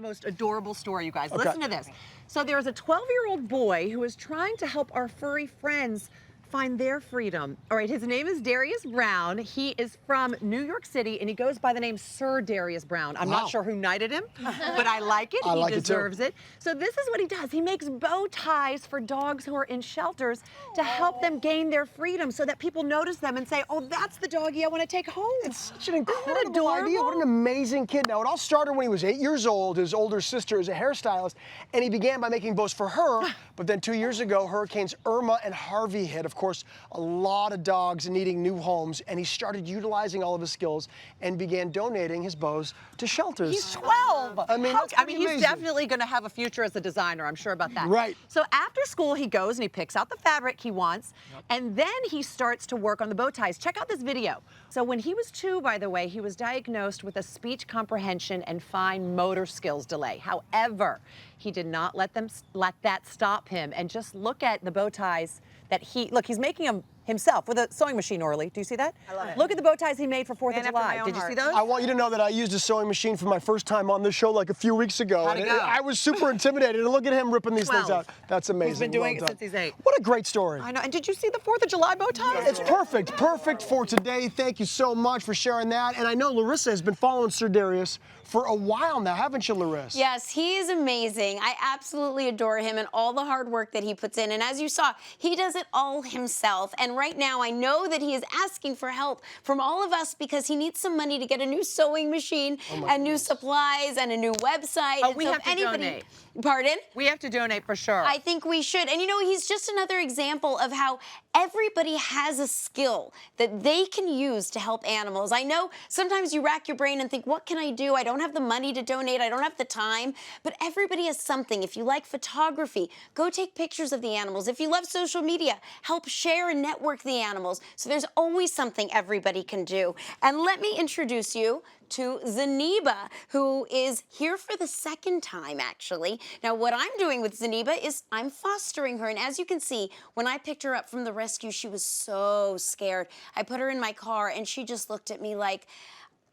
most adorable story, you guys. Okay. Listen to this. So there is a 12-year-old boy who is trying to help our furry friends find their freedom. All right, his name is Darius Brown. He is from New York City, and he goes by the name Sir Darius Brown. I'm not sure who knighted him, but I like it. He deserves it. So this is what he does. He makes bow ties for dogs who are in shelters to help them gain their freedom so that people notice them and say, oh, that's the doggy I want to take home. It's such an incredible idea. What an amazing kid. Now, it all started when he was 8 years old. His older sister is a hairstylist, and he began by making bows for her, but then 2 years ago, Hurricanes Irma and Harvey hit. Of course, a lot of dogs needing new homes, and he started utilizing all of his skills and began donating his bows to shelters. He's 12. I mean, he's definitely going to have a future as a designer. I'm sure about that. Right. So after school, he goes and he picks out the fabric he wants, and then he starts to work on the bow ties. Check out this video. So when he was 2, by the way, he was diagnosed with a speech comprehension and fine motor skills delay. However, he did not let that stop him. And just look at the bow ties that he's making them himself with a sewing machine, Orly. Do you see that? I love it. Look at the bow ties he made for 4th of July. Did you see those? I want you to know that I used a sewing machine for my first time on this show like a few weeks ago. How'd it go? I was super intimidated. And look at him ripping these things out. That's amazing. He's been doing it since he's 8. What a great story. I know. And did you see the 4th of July bow ties? It's perfect. Perfect for today. Thank you so much for sharing that. And I know Larissa has been following Sir Darius for a while now, haven't you, Larissa? Yes, he is amazing. I absolutely adore him and all the hard work that he puts in. And as you saw, he does it all himself. And right now, I know that he is asking for help from all of us because he needs some money to get a new sewing machine and new supplies and a new website. Oh, we have to donate. Pardon? We have to donate for sure. I think we should. And you know, he's just another example of how everybody has a skill that they can use to help animals. I know sometimes you rack your brain and think, what can I do? I don't have the money to donate. I don't have the time. But everybody has something. If you like photography, go take pictures of the animals. If you love social media, help share and network the animals. So there's always something everybody can do. And let me introduce you to Zeniba, who is here for the 2nd time, actually. Now, what I'm doing with Zeniba is I'm fostering her. And as you can see, when I picked her up from the rescue, she was so scared. I put her in my car, and she just looked at me like,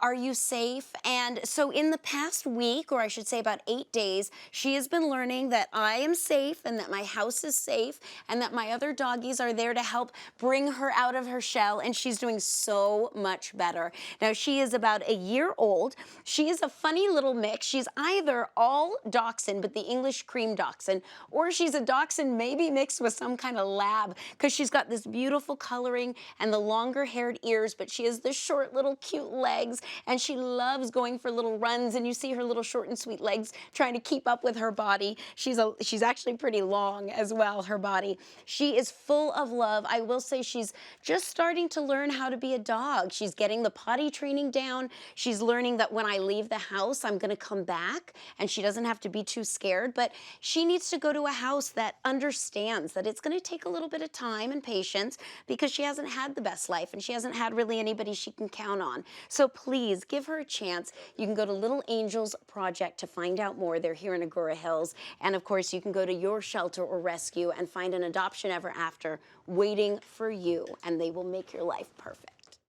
are you safe? And so in the past week, or I should say about 8 days, she has been learning that I am safe and that my house is safe and that my other doggies are there to help bring her out of her shell, and she's doing so much better. Now, she is about a year old. She is a funny little mix. She's either all Dachshund, but the English cream Dachshund, or she's a Dachshund maybe mixed with some kind of lab, because she's got this beautiful coloring and the longer haired ears, but she has the short little cute legs. And she loves going for little runs, and you see her little short and sweet legs trying to keep up with her body. She's actually pretty long as well, her body. She is full of love. I will say she's just starting to learn how to be a dog. She's getting the potty training down. She's learning that when I leave the house, I'm going to come back, and she doesn't have to be too scared. But she needs to go to a house that understands that it's going to take a little bit of time and patience, because she hasn't had the best life, and she hasn't had really anybody she can count on. So please give her a chance. You can go to Little Angels Project to find out more. They're here in Agoura Hills. And of course, you can go to your shelter or rescue and find an adoption ever after waiting for you, and they will make your life perfect.